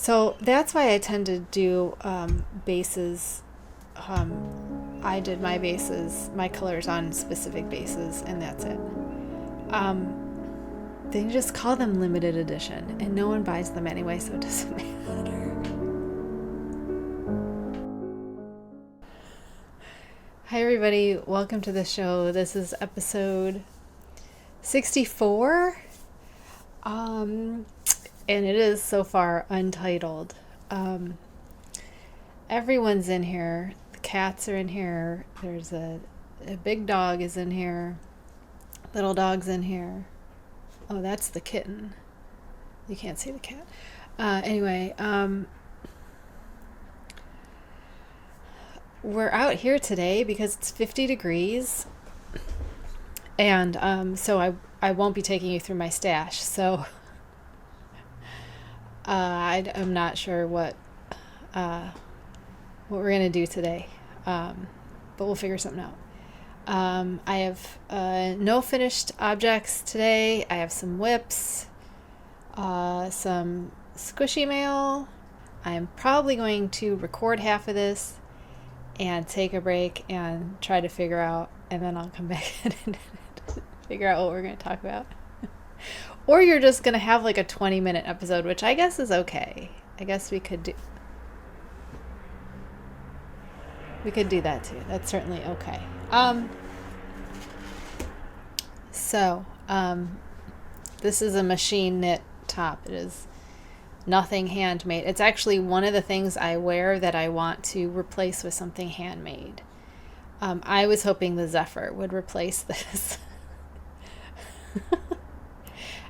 So that's why I tend to do bases. I did my bases, my colors on specific bases, and that's it. They just call them limited edition, and no one buys them anyway, so it doesn't matter. Hi everybody, welcome to the show. This is episode 64. And it is so far untitled. Everyone's in here. The cats are in here. There's a big dog is in here. Little dog's in here. Oh, that's the kitten. You can't see the cat. Anyway, we're out here today because it's 50 degrees. And so I won't be taking you through my stash. So I'm not sure what we're gonna do today, but we'll figure something out. I have no finished objects today. I have some whips, some squishy mail. I'm probably going to record half of this and take a break and try to figure out, and then I'll come back and figure out what we're going to talk about. Or you're just going to have like a 20-minute episode, which I guess is okay. I guess we could do that too. That's certainly okay. This is a machine knit top. It is nothing handmade. It's actually one of the things I wear that I want to replace with something handmade. I was hoping the Zephyr would replace this.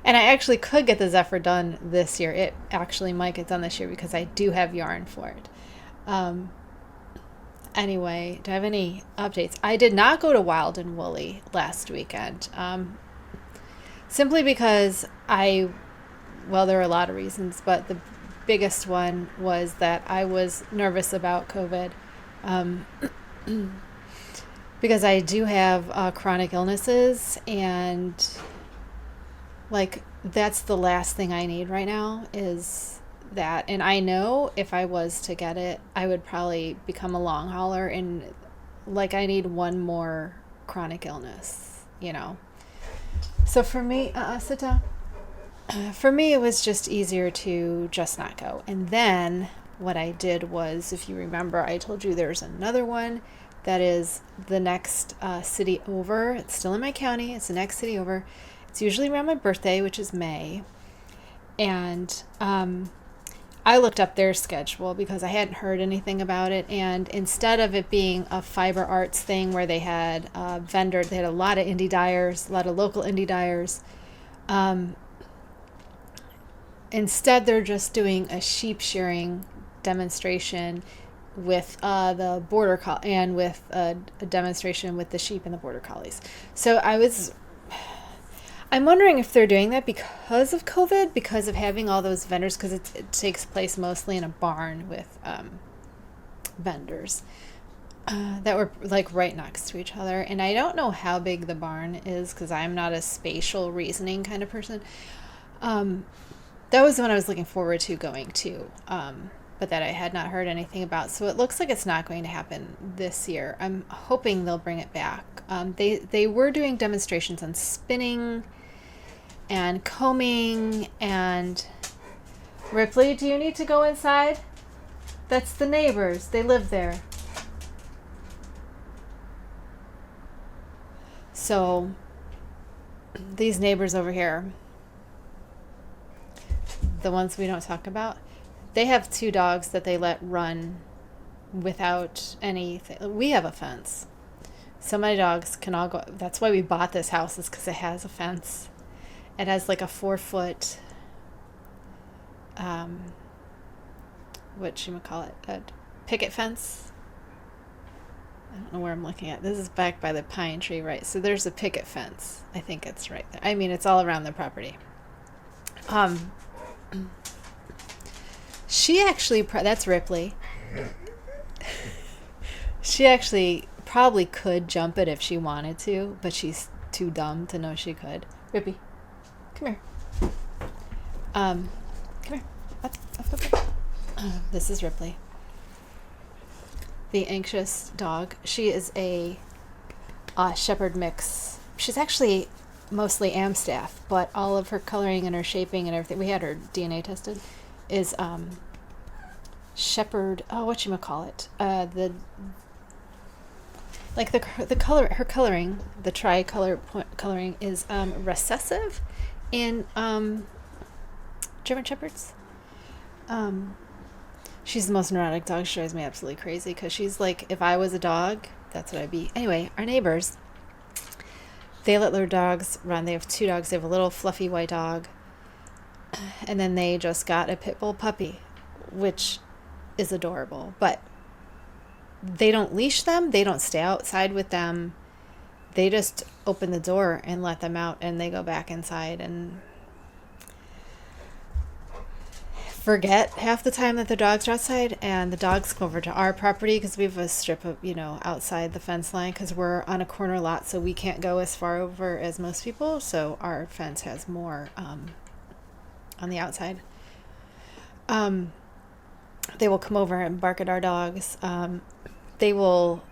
And I actually could get the Zephyr done this year. It actually might get done this year because I do have yarn for it. Anyway, do I have any updates? I did not go to Wild and Woolly last weekend. Simply because there are a lot of reasons, but the biggest one was that I was nervous about COVID. Because I do have chronic illnesses, and like that's the last thing I need right now is that. And I know if I was to get it, I would probably become a long hauler, and like I need one more chronic illness, you know. So for me, sit down. For me, it was just easier to just not go. And then what I did was, if you remember, I told you there's another one that is the next city over. It's still in my county. It's the next city over. It's usually around my birthday, which is May. And I looked up their schedule because I hadn't heard anything about it. And instead of it being a fiber arts thing where they had vendors, they had a lot of indie dyers, a lot of local indie dyers. Instead, they're just doing a sheep shearing demonstration with the border collie, and with a demonstration with the sheep and the border collies. So I'm wondering if they're doing that because of COVID, because of having all those vendors, because it takes place mostly in a barn with vendors that were like right next to each other. And I don't know how big the barn is because I'm not a spatial reasoning kind of person. That was the one I was looking forward to going to, but that I had not heard anything about. So it looks like it's not going to happen this year. I'm hoping they'll bring it back. They were doing demonstrations on spinning and combing and... Ripley, do you need to go inside? That's the neighbors. They live there. So these neighbors over here, the ones we don't talk about, they have 2 dogs that they let run without anything. We have a fence. So my dogs can all go. That's why we bought this house, is because it has a fence. It has like a 4-foot, a picket fence. I don't know where I'm looking at. This is back by the pine tree, right? So there's a picket fence. I think it's right there. I mean, it's all around the property. She actually, that's Ripley. She actually probably could jump it if she wanted to, but she's too dumb to know she could. Rippy, come here. Come here. Up. This is Ripley, the anxious dog. She is a shepherd mix. She's actually mostly Amstaff, but all of her coloring and her shaping and everything, we had her DNA tested, is shepherd. Oh, whatchamacallit? The color, her coloring, the tricolor coloring is recessive in German shepherds. She's the most neurotic dog. She drives me absolutely crazy because she's like, if I was a dog, that's what I'd be. Anyway, our neighbors, they let their dogs run. They have 2 dogs. They have a little fluffy white dog, and then they just got a pit bull puppy, which is adorable. But they don't leash them. They don't stay outside with them. They just open the door and let them out, and they go back inside and forget half the time that the dogs are outside, and the dogs come over to our property because we have a strip of, outside the fence line because we're on a corner lot, so we can't go as far over as most people, so our fence has more on the outside. They will come over and bark at our dogs. They will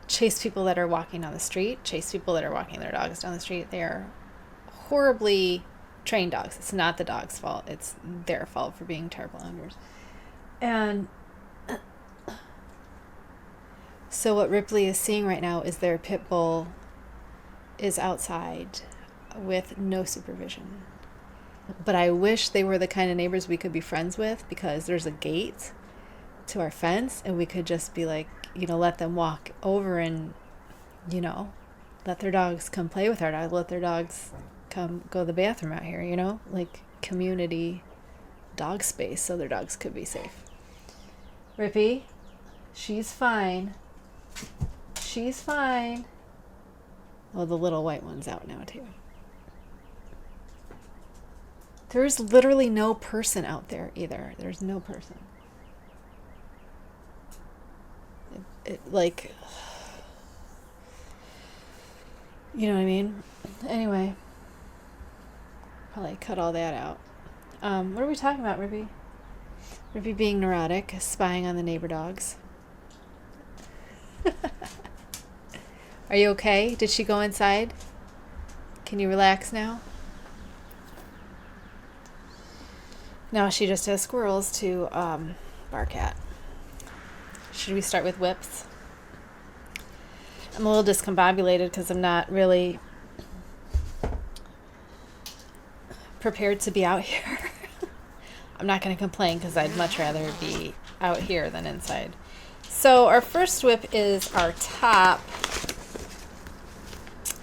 chase people that are walking down the street, chase people that are walking their dogs down the street. They are horribly trained dogs. It's not the dog's fault. It's their fault for being terrible owners. And so what Ripley is seeing right now is their pit bull is outside with no supervision. But I wish they were the kind of neighbors we could be friends with, because there's a gate to our fence and we could just be like, let them walk over and, let their dogs come play with our dogs, let their dogs come go to the bathroom out here, like community dog space so their dogs could be safe. Rippy, she's fine. She's fine. Oh, the little white one's out now too. There's literally no person out there either. There's no person. Like, you know what I mean? Anyway, probably cut all that out. What are we talking about, Rippy? Rippy being neurotic, spying on the neighbor dogs. Are you okay? Did she go inside? Can you relax now? Now she just has squirrels to bark at. Should we start with whips? I'm a little discombobulated because I'm not really prepared to be out here. I'm not going to complain because I'd much rather be out here than inside. So our first whip is our top,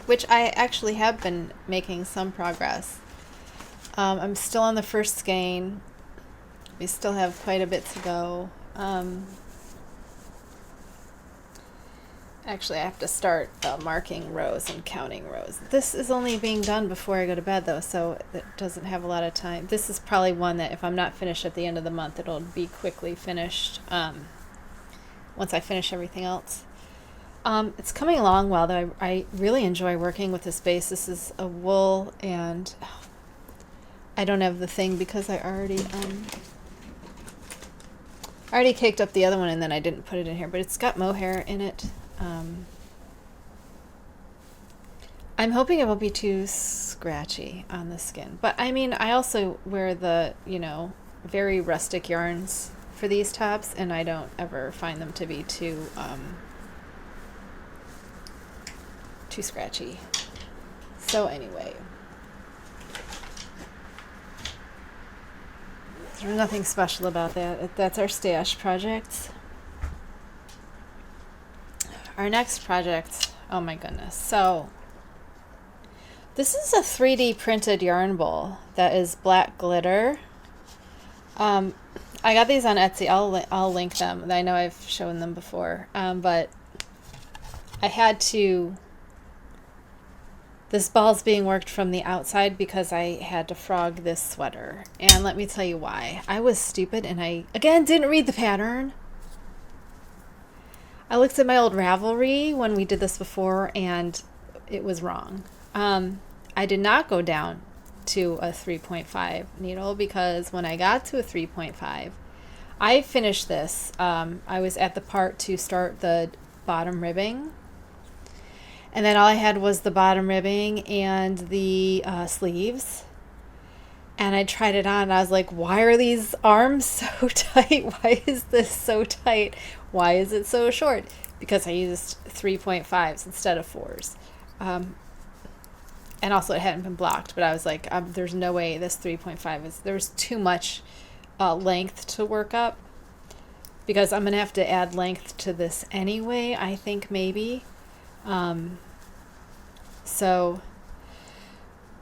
which I actually have been making some progress. I'm still on the first skein. We still have quite a bit to go. Actually, I have to start marking rows and counting rows. This is only being done before I go to bed, though, so it doesn't have a lot of time. This is probably one that if I'm not finished at the end of the month, it'll be quickly finished once I finish everything else. It's coming along well, though. I really enjoy working with this base. This is a wool, and I don't have the thing because I already caked up the other one, and then I didn't put it in here, but it's got mohair in it. I'm hoping it won't be too scratchy on the skin. But I mean, I also wear the, very rustic yarns for these tops, and I don't ever find them to be too scratchy. So anyway, there's nothing special about that. That's our stash project. Our next project, oh my goodness. So this is a 3D printed yarn bowl that is black glitter. I got these on Etsy. I'll link them. I know I've shown them before, but I had to. This ball's being worked from the outside because I had to frog this sweater, and let me tell you why. I was stupid, and I again didn't read the pattern. I looked at my old Ravelry when we did this before, and it was wrong. I did not go down to a 3.5 needle, because when I got to a 3.5, I finished this. I was at the part to start the bottom ribbing, and then all I had was the bottom ribbing and the sleeves. And I tried it on and I was like, why are these arms so tight? Why is this so tight? Why is it so short? Because I used 3.5s instead of 4s. And also it hadn't been blocked, but I was like, there's no way this 3.5 is, there's too much length to work up, because I'm going to have to add length to this anyway, I think maybe. So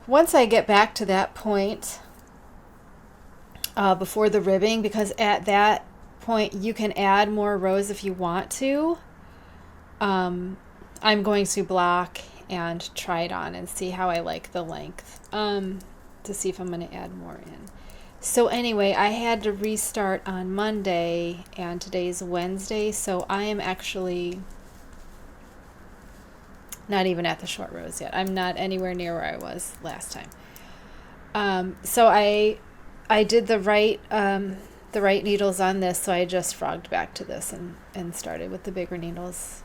once I get back to that point, before the ribbing, because at that point you can add more rows if you want to, I'm going to block and try it on and see how I like the length, to see if I'm going to add more in. So anyway, I had to restart on Monday, and today's Wednesday, so I am actually not even at the short rows yet. I'm not anywhere near where I was last time. So I did the right needles on this, so I just frogged back to this and started with the bigger needles.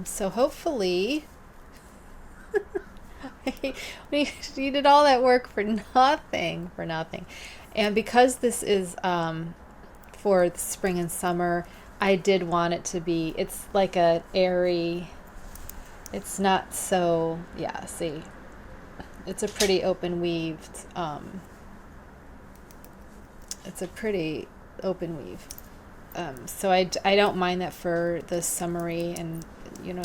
So hopefully we did all that work for nothing. And because this is for the spring and summer, I did want it to be, it's like a airy, it's not so, yeah, see, it's a pretty open weaved, it's a pretty open weave. So I don't mind that for the summery and,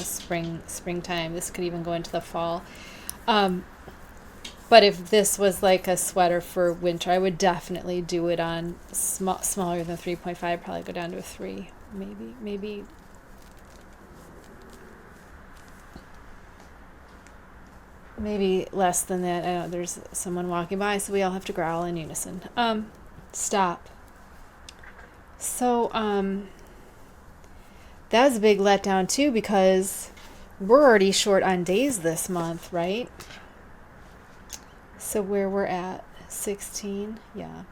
springtime. This could even go into the fall. But if this was like a sweater for winter, I would definitely do it on smaller than 3.5, probably go down to a 3, maybe. Maybe less than that. I don't know, there's someone walking by, so we all have to growl in unison. Stop. So, that was a big letdown too, because we're already short on days this month, right? So where we're at, 16, yeah.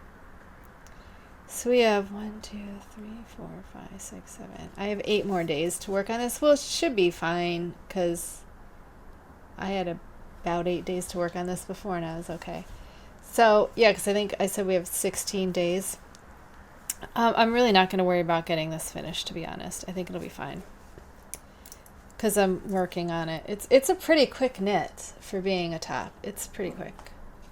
So we have 1, 2, 3, 4, 5, 6, 7. I have 8 more days to work on this. Well, it should be fine, because I had about 8 days to work on this before, and I was okay. So, yeah, because I think I said we have 16 days. I'm really not going to worry about getting this finished, to be honest. I think it'll be fine, because I'm working on it. It's a pretty quick knit for being a top. It's pretty quick.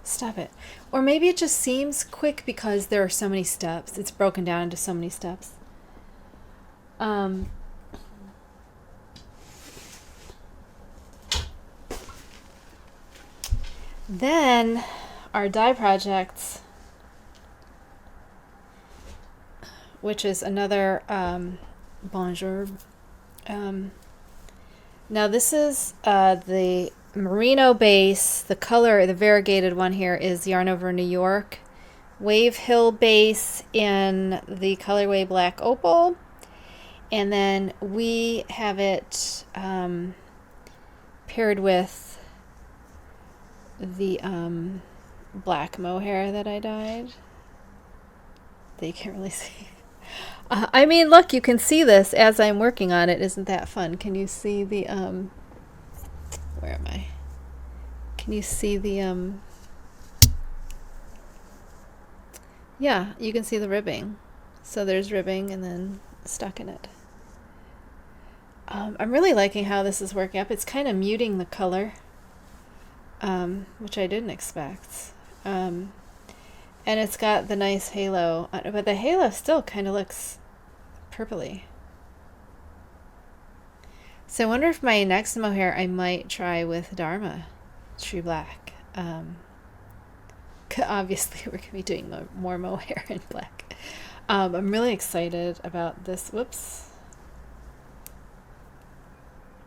Stop it. Or maybe it just seems quick because there are so many steps. It's broken down into so many steps. Then our dye projects, which is another Bonjour. Now this is the merino base. The color, the variegated one here, is Yarn Over New York. Wave Hill base in the colorway Black Opal. And then we have it paired with the black mohair that I dyed. That you can't really see. I mean, look, you can see this as I'm working on it. Isn't that fun? Can you see the, where am I? Can you see the, yeah, you can see the ribbing. So there's ribbing and then stuck in it. I'm really liking how this is working up. It's kind of muting the color, which I didn't expect. And it's got the nice halo, but the halo still kind of looks purpley. So I wonder if my next mohair I might try with Dharma True Black. Obviously we're going to be doing more mohair in black. I'm really excited about this. Whoops.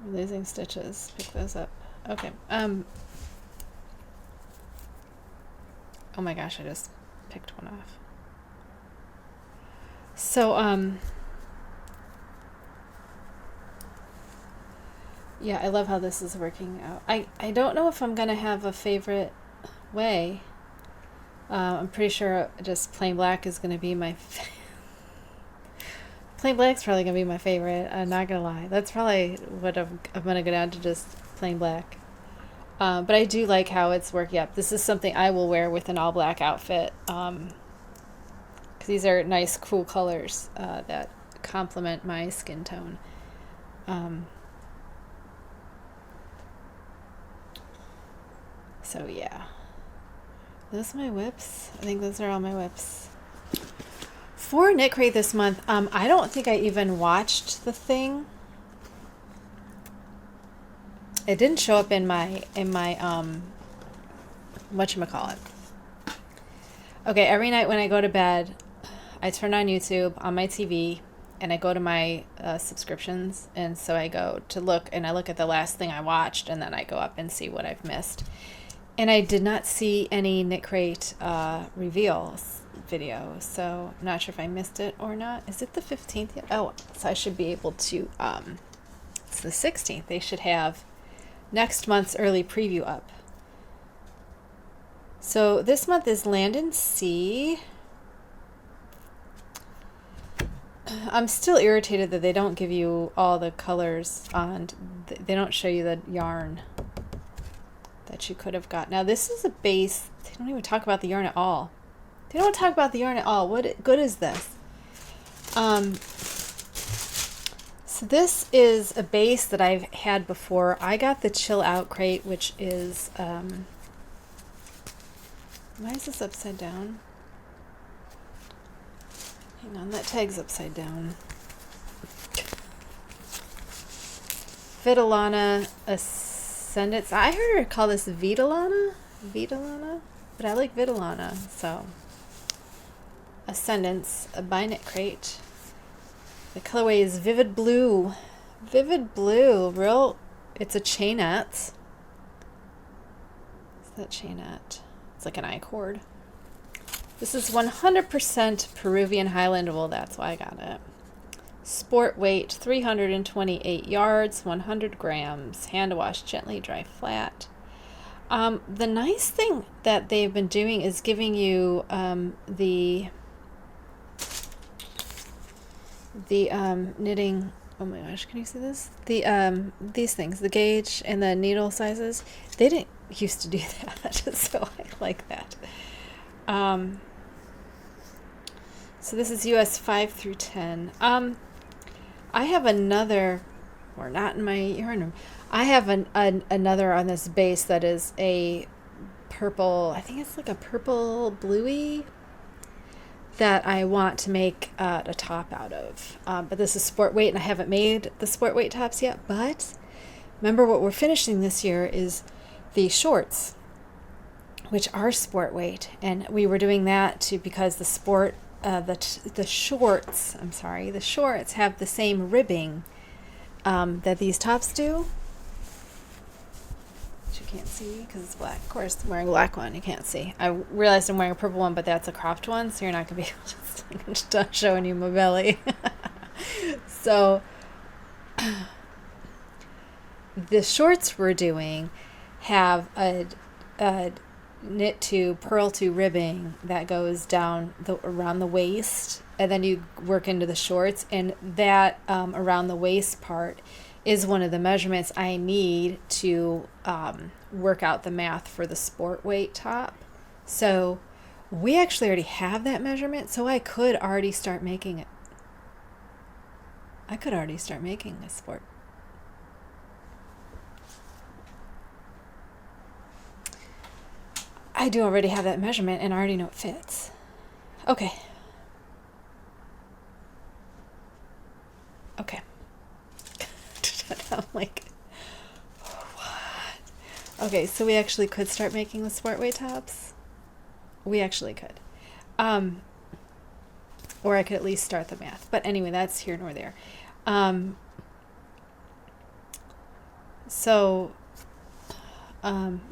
I'm losing stitches. Pick those up. Okay. Oh my gosh, I just picked one off. So, yeah, I love how this is working out. I don't know if I'm going to have a favorite way. I'm pretty sure just plain black is going to be my plain black's probably going to be my favorite. I'm not going to lie. That's probably what I'm going to go down to, just plain black. But I do like how it's worked. Yep, this is something I will wear with an all black outfit. Because these are nice, cool colors that complement my skin tone. So yeah, those are my whips. I think those are all my whips. For Knitcrate this month, I don't think I even watched the thing. It didn't show up in my whatchamacallit. Okay, every night when I go to bed, I turn on YouTube on my TV and I go to my subscriptions, and so I go to look and I look at the last thing I watched, and then I go up and see what I've missed. And I did not see any Knitcrate reveals video, so I'm not sure if I missed it or not. Is it the 15th yet? Oh, so I should be able to, it's the 16th. They should have next month's early preview up. So this month is Land and Sea. I'm still irritated that they don't give you all the colors on, they don't show you the yarn that you could have got. Now this is a base. They don't even talk about the yarn at all. They don't talk about the yarn at all. What good is this? So this is a base that I've had before. I got the Chill Out crate, which is, why is this upside down? Hang on, that tag's upside down. Vitalana Ascendance. I heard her call this Vitalana, but I like Vitalana, so. Ascendance by Knitcrate. The colorway is Vivid Blue. Vivid Blue, it's a chainette. What's that chainette? It's like an I-cord. This is 100% Peruvian Highland wool, that's why I got it. Sport weight, 328 yards, 100 grams. Hand wash gently, dry flat. The nice thing that they've been doing is giving you the knitting, oh my gosh, can you see this? These things, the gauge and the needle sizes, they didn't used to do that, so I like that. So this is US 5 through 10. I have another, or not in my yarn room, I have another on this base that is a purple, I think it's like a purple bluey, that I want to make a top out of. But this is sport weight, and I haven't made the sport weight tops yet. But remember, what we're finishing this year is the shorts, which are sport weight, and we were doing that because the shorts have the same ribbing that these tops do. You can't see because it's black. Of course, I'm wearing a black one. You can't see. I realized I'm wearing a purple one, but that's a cropped one, so you're not going to be able to just showing you my belly. So the shorts we're doing have a knit to purl to ribbing that goes down around the waist, and then you work into the shorts, and that around the waist part is one of the measurements I need to work out the math for the sport weight top. So we actually already have that measurement, so I could already start making it. I could already start making a sport. I do already have that measurement, and I already know it fits. Okay. Okay. I'm like, what? Okay, so we actually could start making the sport weight tops. We actually could. Or I could at least start the math. But anyway, that's here nor there.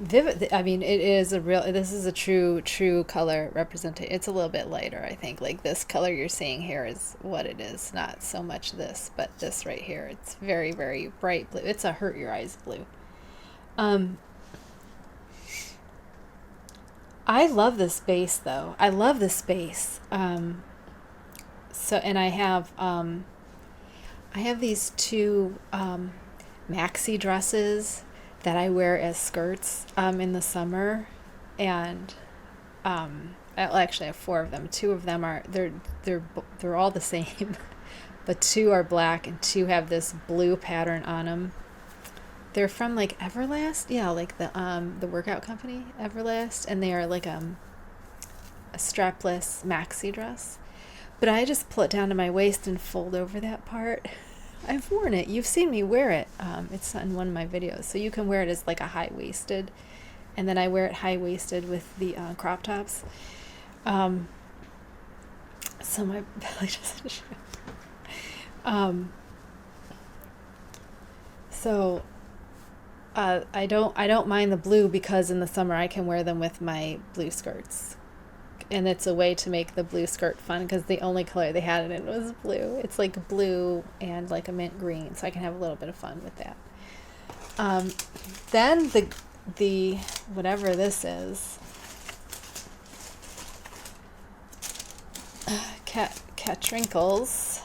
Vivid, I mean, it is this is a true color representation. It's a little bit lighter, I think. Like this color you're seeing here is what it is, not so much this, but this right here. It's very, very bright blue. It's a hurt your eyes blue. I love this base though. I love this base. So, and I have these two maxi dresses that I wear as skirts in the summer, and I actually have four of them. Two of them are they're all the same, but two are black and two have this blue pattern on them. They're from like Everlast, yeah, like the workout company Everlast, and they are like a strapless maxi dress. But I just pull it down to my waist and fold over that part. I've worn it. You've seen me wear it. It's in one of my videos. So you can wear it as like a high-waisted. And then I wear it high-waisted with the crop tops. So my belly doesn't show. So I don't mind the blue because in the summer I can wear them with my blue skirts. And it's a way to make the blue skirt fun because the only color they had in it was blue. It's like blue and like a mint green, so I can have a little bit of fun with that. Then the whatever this is, Catrinkles.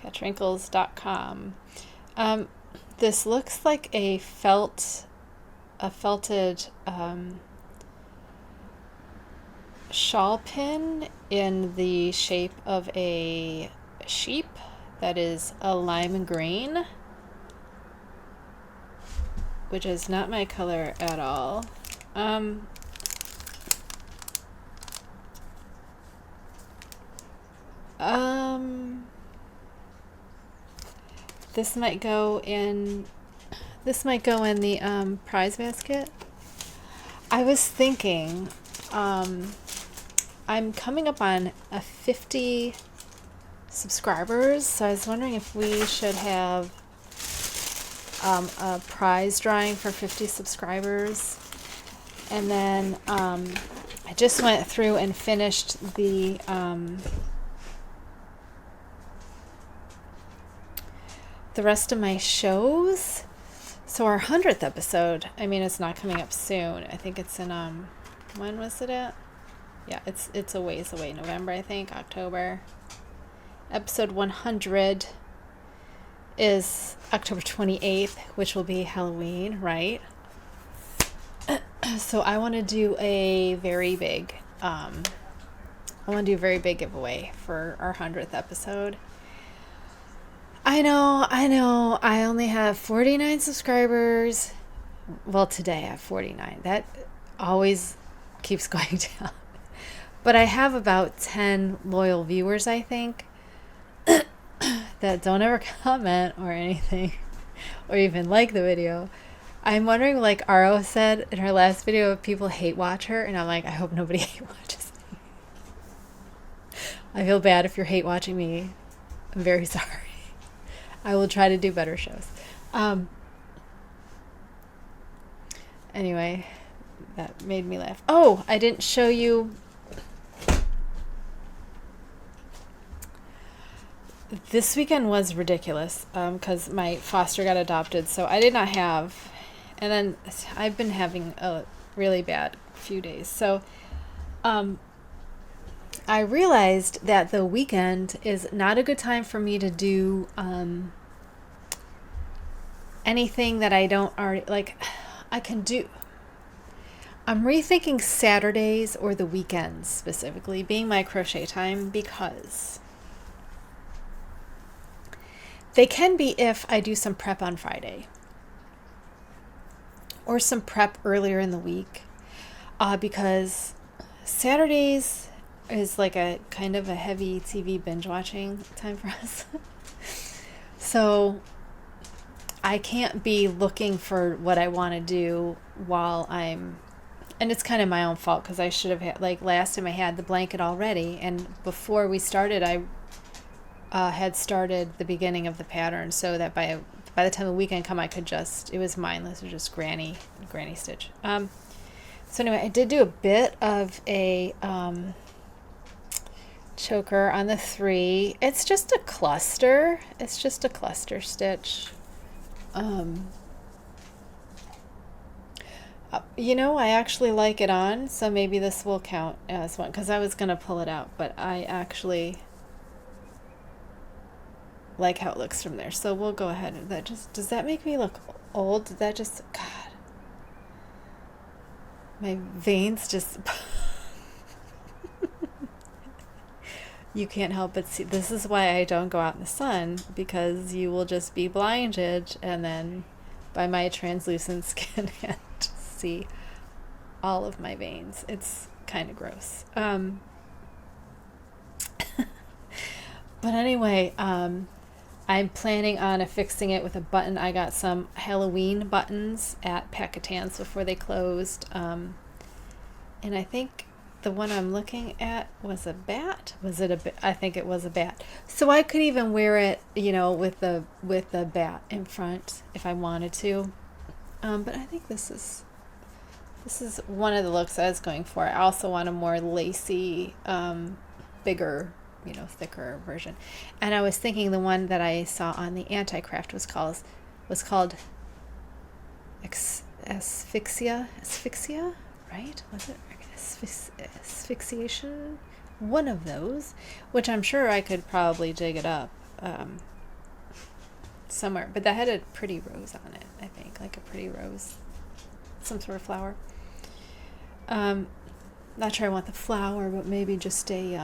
Catrinkles.com. This looks like a felted shawl pin in the shape of a sheep that is a lime green, which is not my color at all. This might go in the prize basket. I was thinking, I'm coming up on 50 subscribers, so I was wondering if we should have a prize drawing for 50 subscribers. And then I just went through and finished the rest of my shows. So our 100th episode, I mean, it's not coming up soon. I think it's in, when was it at? Yeah, it's a ways away. November, I think, October. Episode 100 is October 28th, which will be Halloween, right? So I want to do a very big, giveaway for our 100th episode. I know. I only have 49 subscribers. Well, today I have 49. That always keeps going down. But I have about 10 loyal viewers, I think, that don't ever comment or anything, or even like the video. I'm wondering, like Aro said in her last video, if people hate watch her, and I'm like, I hope nobody hate watches me. I feel bad if you're hate watching me. I'm very sorry. I will try to do better shows. Anyway, that made me laugh. Oh, I didn't show you. This weekend was ridiculous because my foster got adopted, so I did not have. And then I've been having a really bad few days. So I realized that the weekend is not a good time for me to do anything that I don't already, like, I can do. I'm rethinking Saturdays or the weekends specifically being my crochet time because they can be if I do some prep on Friday or some prep earlier in the week, because Saturdays is like a kind of a heavy TV binge watching time for us. So I can't be looking for what I want to do while I'm, and it's kind of my own fault because I should have had, like last time I had the blanket already, and before we started I had started the beginning of the pattern so that by the time the weekend come I could just, it was mindless, it was just granny stitch. So anyway, I did do a bit of a choker on the 3. It's just a cluster stitch. You know, I actually like it on, so maybe this will count as one, because I was going to pull it out, but I actually like how it looks from there. So we'll go ahead. And that just, does that make me look old? Did that just, God, my veins just, you can't help but see. This is why I don't go out in the sun, because you will just be blinded, and then by my translucent skin and see all of my veins. It's kind of gross. But anyway, I'm planning on affixing it with a button. I got some Halloween buttons at Packatans before they closed. And I think the one I'm looking at was a bat. Was it a bat? I think it was a bat. So I could even wear it, you know, with the bat in front if I wanted to. But I think this is one of the looks I was going for. I also want a more lacy, bigger, you know, thicker version. And I was thinking the one that I saw on the Anti-Craft was called asphyxia, right? Was it asphyxiation? One of those, which I'm sure I could probably dig it up somewhere. But that had a pretty rose on it, I think, like a pretty rose, some sort of flower. Not sure I want the flower, but maybe just a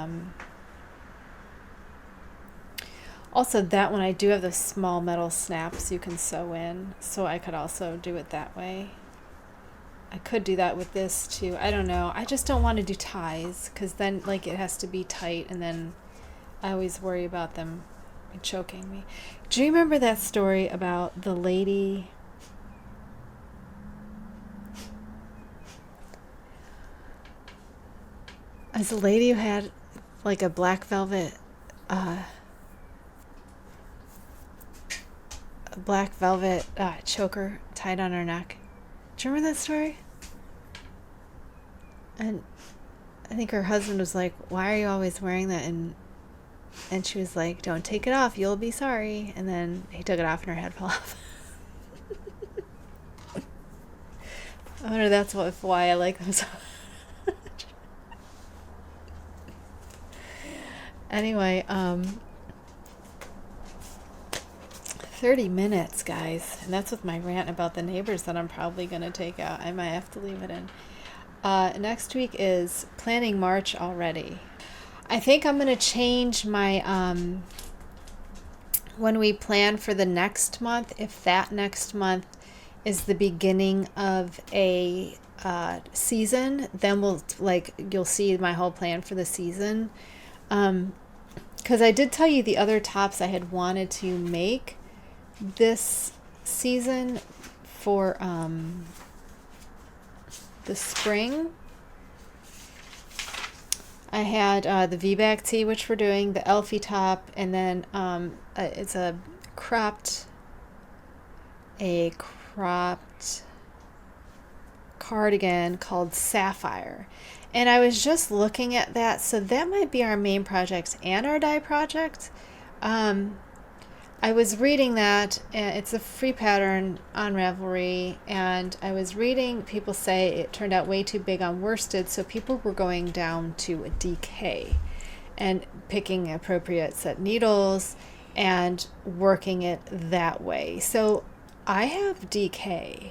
also that one I do have the small metal snaps you can sew in, so I could also do it that way. I could do that with this too. I don't know. I just don't want to do ties, because then like it has to be tight, and then I always worry about them choking me. Do you remember that story about the lady? As a lady who had like a black velvet choker tied on her neck. Do you remember that story? And I think her husband was like, "Why are you always wearing that?" And she was like, "Don't take it off, you'll be sorry." And then he took it off and her head fell off. I wonder that's why I like them so much. Anyway, 30 minutes, guys. And that's with my rant about the neighbors that I'm probably going to take out. I might have to leave it in. Next week is planning March already. I think I'm going to change my, when we plan for the next month, if that next month is the beginning of a season, then you'll see my whole plan for the season. Because I did tell you the other tops I had wanted to make this season for the spring. I had the V-back tee, which we're doing, the Elfe top, and then it's a cropped cardigan called Safire. And I was just looking at that, so that might be our main project and our dye project. I was reading that, and it's a free pattern on Ravelry, and I was reading people say it turned out way too big on worsted, so people were going down to a DK and picking appropriate set needles and working it that way. So I have DK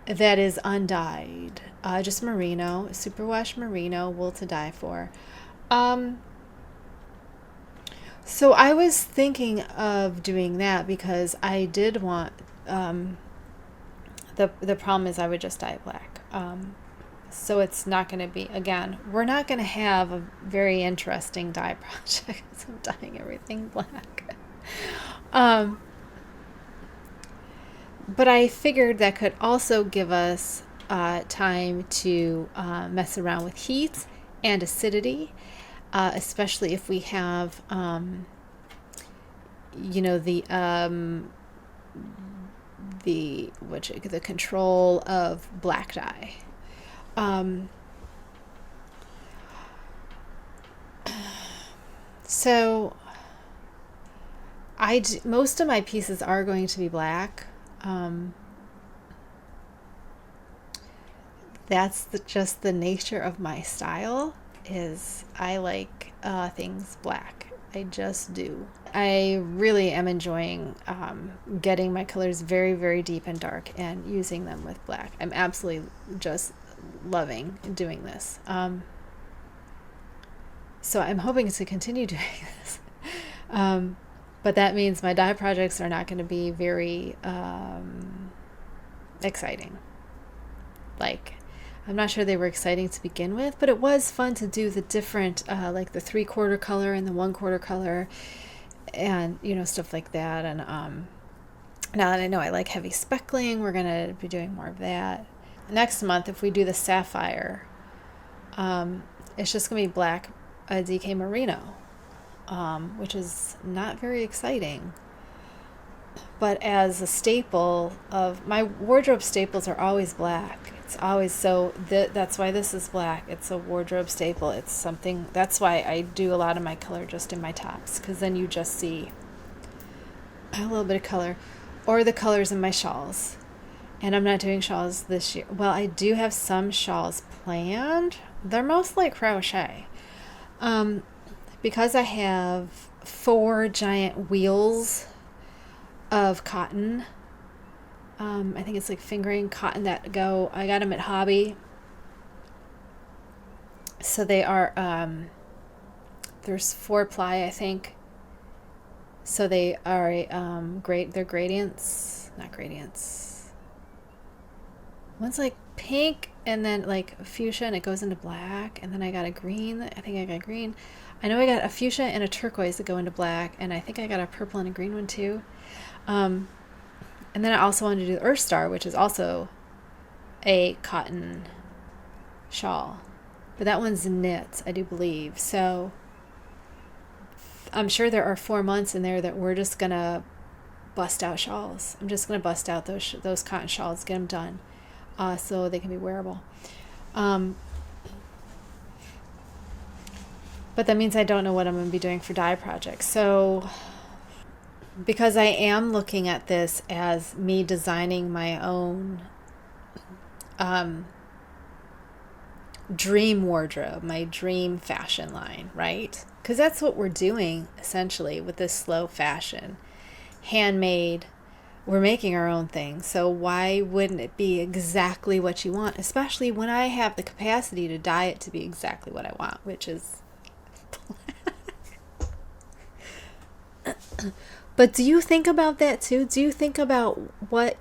that is undyed, just merino, superwash merino, wool to dye for. So I was thinking of doing that because I did want, the problem is I would just dye it black. So it's not going to be, again, we're not going to have a very interesting dye project. I'm dyeing everything black. But I figured that could also give us time to mess around with heat and acidity, especially if we have, the control of black dye. So most of my pieces are going to be black. that's just the nature of my style. Is I like things black. I just do. I really am enjoying getting my colors very, very deep and dark and using them with black. I'm absolutely just loving doing this. So I'm hoping to continue doing this. But that means my dye projects are not going to be very exciting. Like, I'm not sure they were exciting to begin with, but it was fun to do the different, like the 3/4 color and the 1/4 color, and stuff like that. And now that I know I like heavy speckling, we're gonna be doing more of that. Next month, if we do the Safire, it's just gonna be black DK Merino, which is not very exciting. But as a staple of my wardrobe, staples are always black. It's always that's why this is black. It's a wardrobe staple. It's something, that's why I do a lot of my color just in my tops, because then you just see a little bit of color, or the colors in my shawls. And I'm not doing shawls this year. Well, I do have some shawls planned. They're mostly crochet. Because I have 4 giant wheels of cotton. I think it's like fingering cotton that go, I got them at Hobby. So they are, there's 4 ply, I think. So they are they're gradients, not gradients. One's like pink and then like fuchsia and it goes into black. And then I got a green, I think I got green. I know I got a fuchsia and a turquoise that go into black. And I think I got a purple and a green one too. And then I also wanted to do the Earth Star, which is also a cotton shawl. But that one's knit, I do believe. So I'm sure there are 4 months in there that we're just going to bust out shawls. I'm just going to bust out those cotton shawls, get them done, so they can be wearable. But that means I don't know what I'm going to be doing for dye projects. So because I am looking at this as me designing my own dream wardrobe, my dream fashion line, right? Because that's what we're doing essentially with this slow fashion. Handmade, we're making our own thing. So why wouldn't it be exactly what you want? Especially when I have the capacity to dye it to be exactly what I want, which is But do you think about that too? Do you think about what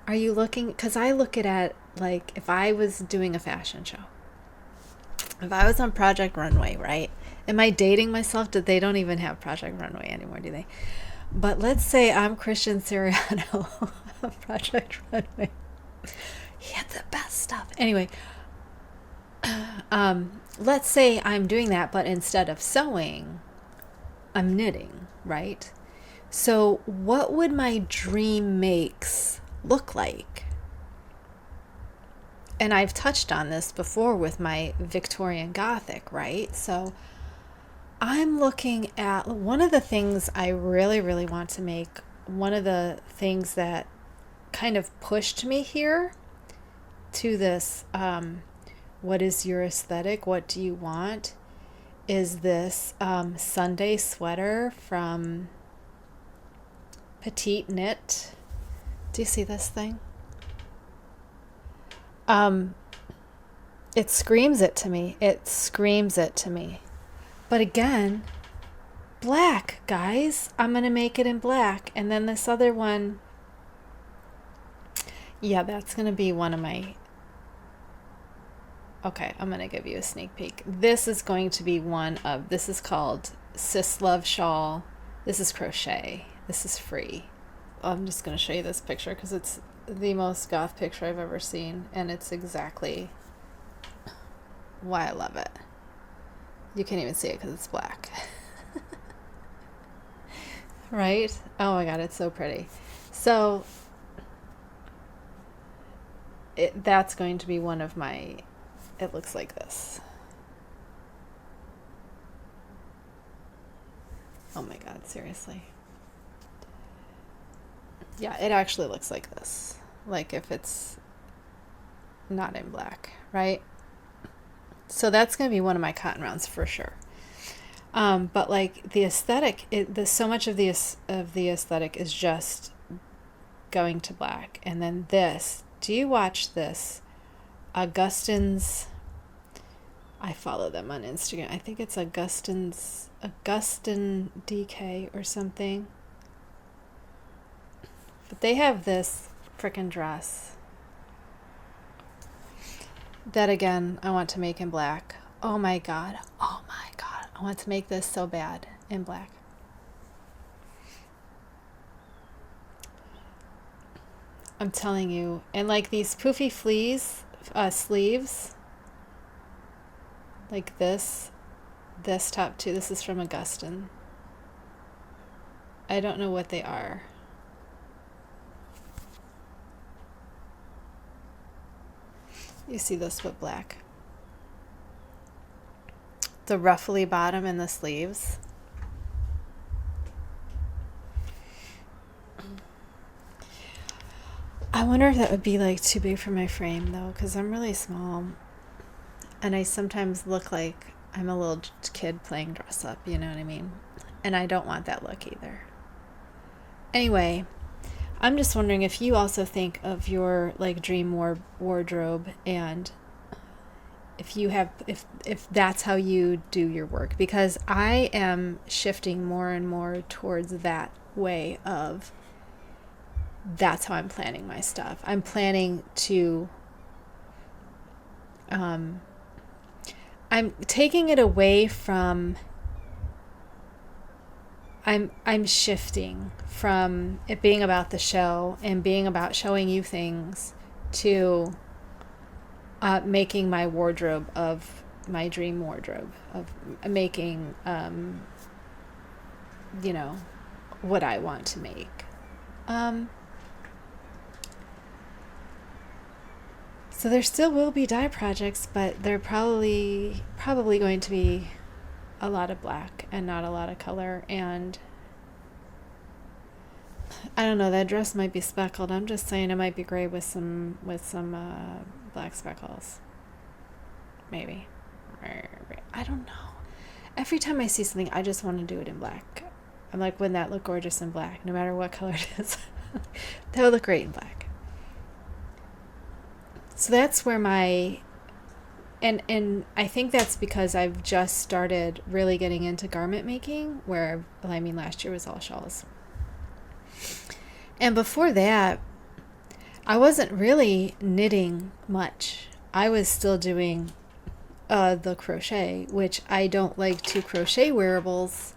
are you looking, because I look at it like if I was doing a fashion show, if I was on Project Runway, right? Am I dating myself? They don't even have Project Runway anymore, do they? But let's say I'm Christian Siriano of Project Runway. He had the best stuff. Anyway, let's say I'm doing that, but instead of sewing, I'm knitting, right? So what would my dream makes look like? And I've touched on this before with my Victorian Gothic, right? So I'm looking at one of the things I really, really want to make. One of the things that kind of pushed me here to this, what is your aesthetic? What do you want? Is this Sunday sweater from Petite Knit. Do you see this thing? It screams it to me. It screams it to me. But again, black, guys. I'm going to make it in black. And then this other one, yeah, that's going to be one of my... Okay, I'm going to give you a sneak peek. This is going to be one of... This is called SisLove Shawl. This is crochet. This is free. I'm just going to show you this picture because it's the most goth picture I've ever seen. And it's exactly why I love it. You can't even see it because it's black. Right? Oh my god, it's so pretty. So that's going to be one of my... It looks like this. Oh my god, seriously. Yeah, it actually looks like this. like if it's not in black, right? So that's going to be one of my cotton rounds for sure. But like the aesthetic, so much of the aesthetic is just going to black. And then this, do you watch this? Augustin's, I follow them on Instagram. I think it's Augustin DK or something. But they have this frickin' dress that, again, I want to make in black. Oh my god. Oh my god. I want to make this so bad in black. I'm telling you. And like these poofy sleeves, like this top too. This is from Augustin. I don't know what they are. You see this with black. The ruffly bottom and the sleeves. I wonder if that would be like too big for my frame though, because I'm really small. And I sometimes look like I'm a little kid playing dress up, you know what I mean? And I don't want that look either. Anyway, I'm just wondering if you also think of your like dream wardrobe, and if you have, if that's how you do your work, because I am shifting more and more towards that way of, that's how I'm planning my stuff. I'm planning to, I'm taking it away from, I'm shifting from it being about the show and being about showing you things to making my wardrobe of my dream wardrobe, of making, you know, what I want to make. So there still will be dye projects, but they're probably going to be a lot of black and not a lot of color. And I don't know, that dress might be speckled. I'm just saying it might be gray with some black speckles. Maybe. I don't know. Every time I see something, I just want to do it in black. I'm like, wouldn't that look gorgeous in black? No matter what color it is. That would look great in black. So that's where my, and I think that's because I've just started really getting into garment making, where, well, I mean, last year was all shawls. And before that, I wasn't really knitting much. I was still doing the crochet, which I don't like to crochet wearables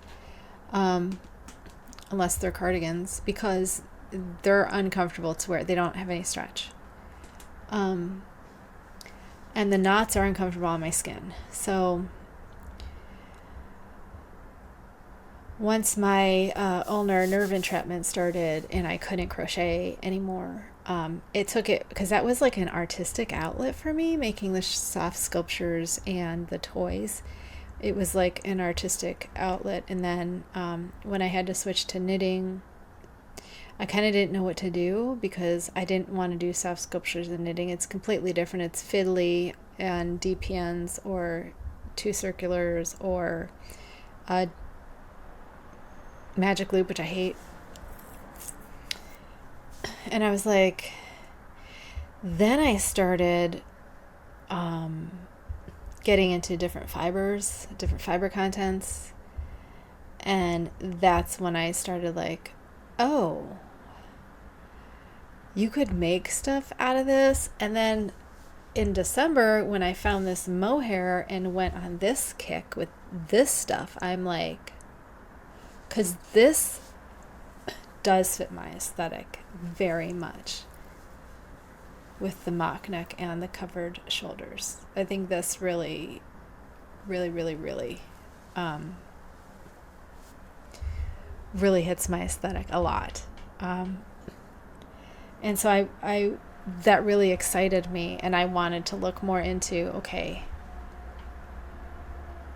unless they're cardigans, because they're uncomfortable to wear. They don't have any stretch. And the knots are uncomfortable on my skin. So once my ulnar nerve entrapment started and I couldn't crochet anymore, it took it, because that was like an artistic outlet for me, making the soft sculptures and the toys. It was like an artistic outlet. And then when I had to switch to knitting, I kind of didn't know what to do, because I didn't want to do soft sculptures and knitting. It's completely different. It's fiddly and DPNs or two circulars or a magic loop, which I hate. And I was like, then I started getting into different fibers, different fiber contents. And that's when I started like, oh, you could make stuff out of this. And then in December, when I found this mohair and went on this kick with this stuff, I'm like, because this does fit my aesthetic very much with the mock neck and the covered shoulders. I think this really, really, really, really, really hits my aesthetic a lot. And so I that really excited me, and I wanted to look more into, okay,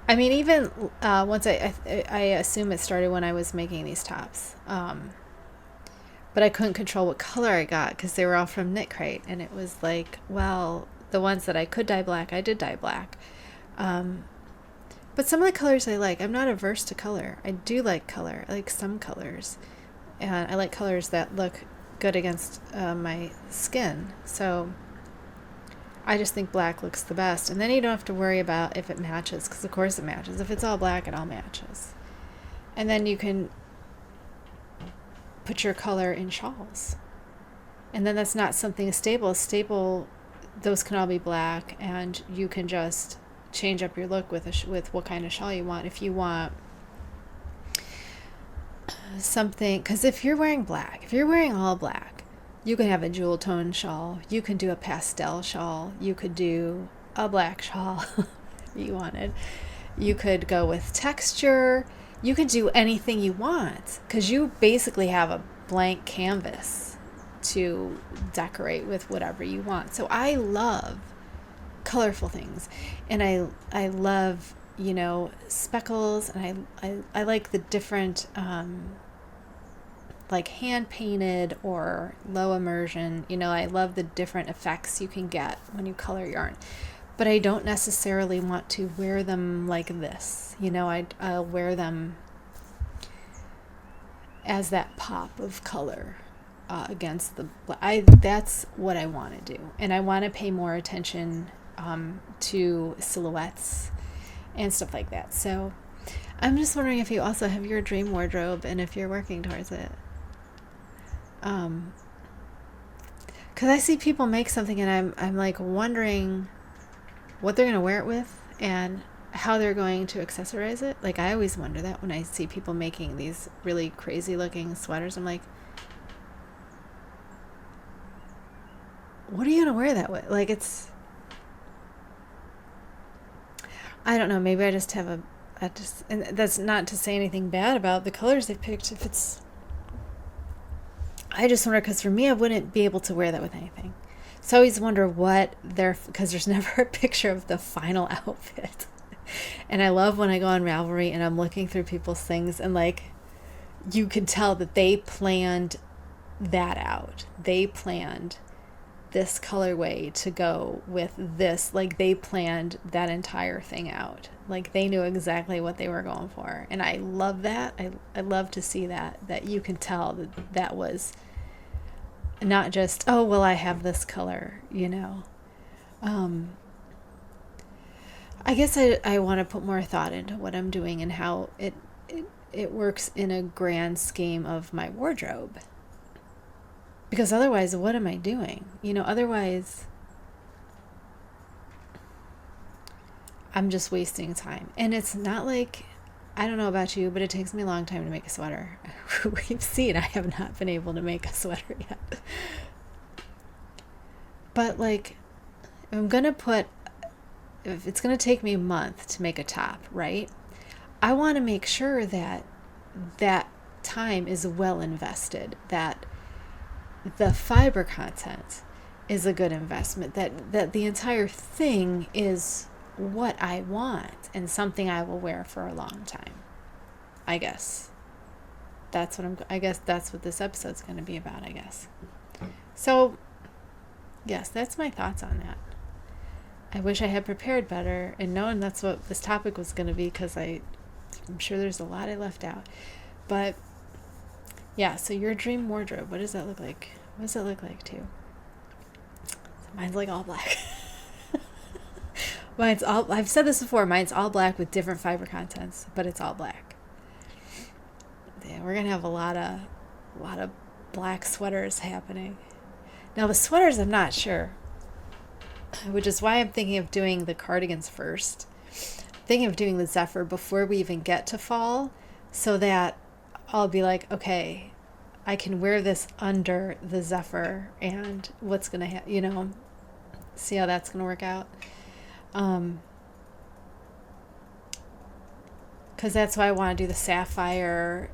I mean, even once I assume it started when I was making these tops, but I couldn't control what color I got because they were all from Knitcrate, and it was like, well, the ones that I could dye black, I did dye black. But some of the colors I like. I'm not averse to color. I do like color. I like some colors, and I like colors that look good against my skin. So I just think black looks the best, and then you don't have to worry about if it matches, because of course it matches. If it's all black, it all matches. And then you can put your color in shawls, and then that's not something stable. Those can all be black, and you can just change up your look with what kind of shawl you want. If you want something, because if you're wearing black, if you're wearing all black, you can have a jewel tone shawl, you can do a pastel shawl, you could do a black shawl if you wanted, you could go with texture, you could do anything you want, because you basically have a blank canvas to decorate with whatever you want. So I love colorful things, and I love, you know, speckles, and I like the different like hand painted or low immersion. You know, I love the different effects you can get when you color yarn, but I don't necessarily want to wear them like this. You know, I'll wear them as that pop of color against the that's what I want to do, and I want to pay more attention to silhouettes and stuff like that. So I'm just wondering if you also have your dream wardrobe and if you're working towards it. Because I see people make something, and I'm like wondering what they're going to wear it with and how they're going to accessorize it. Like, I always wonder that when I see people making these really crazy looking sweaters. I'm like, what are you going to wear that with? Like, I don't know, maybe I just have and that's not to say anything bad about the colors they picked. I just wonder, because for me, I wouldn't be able to wear that with anything. So I always wonder because there's never a picture of the final outfit. And I love when I go on Ravelry and I'm looking through people's things, and like, you could tell that they planned that out. They planned this colorway to go with this. Like, they planned that entire thing out. Like, they knew exactly what they were going for, and I love that. I love to see that you can tell that was not just, oh well, I have this color, you know. I guess I want to put more thought into what I'm doing and how it works in a grand scheme of my wardrobe. Because otherwise, what am I doing? You know, otherwise, I'm just wasting time. And it's not like, I don't know about you, but it takes me a long time to make a sweater. We've seen I have not been able to make a sweater yet. But like, if it's going to take me a month to make a top, right? I want to make sure that time is well invested, that the fiber content is a good investment, that the entire thing is what I want and something I will wear for a long time. I guess that's what this episode's going to be about, I guess. So yes, that's my thoughts on that. I wish I had prepared better and known that's what this topic was going to be, because I'm sure there's a lot I left out. But yeah, so your dream wardrobe, what does that look like? What does it look like too? Mine's like all black. I've said this before, mine's all black with different fiber contents, but it's all black. Yeah, we're going to have a lot of black sweaters happening. Now the sweaters, I'm not sure, which is why I'm thinking of doing the cardigans first. I'm thinking of doing the Zephyr before we even get to fall, so that I'll be like, okay, I can wear this under the Zephyr, and what's going to see how that's going to work out. Because that's why I want to do the Sapphire.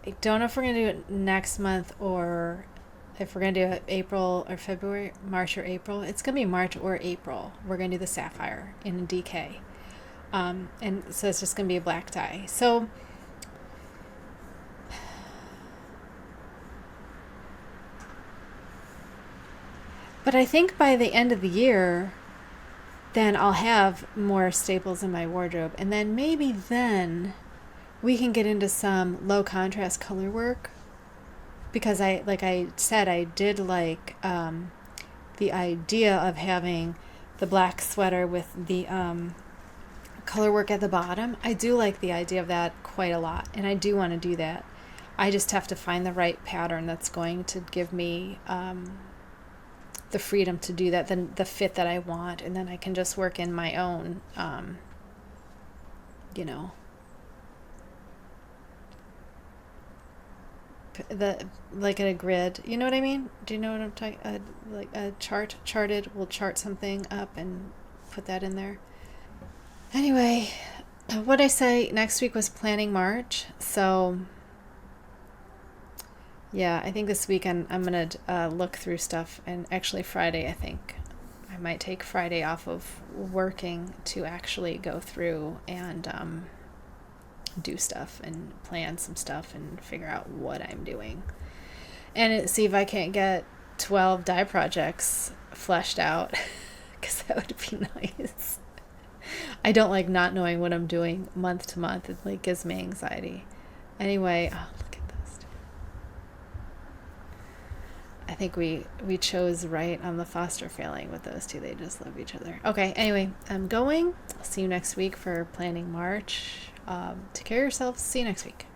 I don't know if we're going to do it next month, or if we're going to do it April or February, March or April. It's going to be March or April. We're going to do the Sapphire in DK. And so it's just going to be a black dye. So But I think by the end of the year, then I'll have more staples in my wardrobe. And then maybe then we can get into some low contrast color work. Because like I said, I did like the idea of having the black sweater with the color work at the bottom. I do like the idea of that quite a lot. And I do want to do that. I just have to find the right pattern that's going to give me the freedom to do that, the fit that I want, and then I can just work in my own, you know, like in a grid. You know what I mean? Do you know what I'm talking? Like a charted. We'll chart something up and put that in there. Anyway, what I say next week was planning March, so. Yeah, I think this weekend I'm going to look through stuff, and actually Friday, I think I might take Friday off of working to actually go through and do stuff and plan some stuff and figure out what I'm doing. And see if I can't get 12 dye projects fleshed out, because that would be nice. I don't like not knowing what I'm doing month to month. It like gives me anxiety. Anyway, look at this. I think we chose right on the foster family with those two. They just love each other. Okay, anyway, I'm going. I'll see you next week for planning March. Take care of yourselves. See you next week.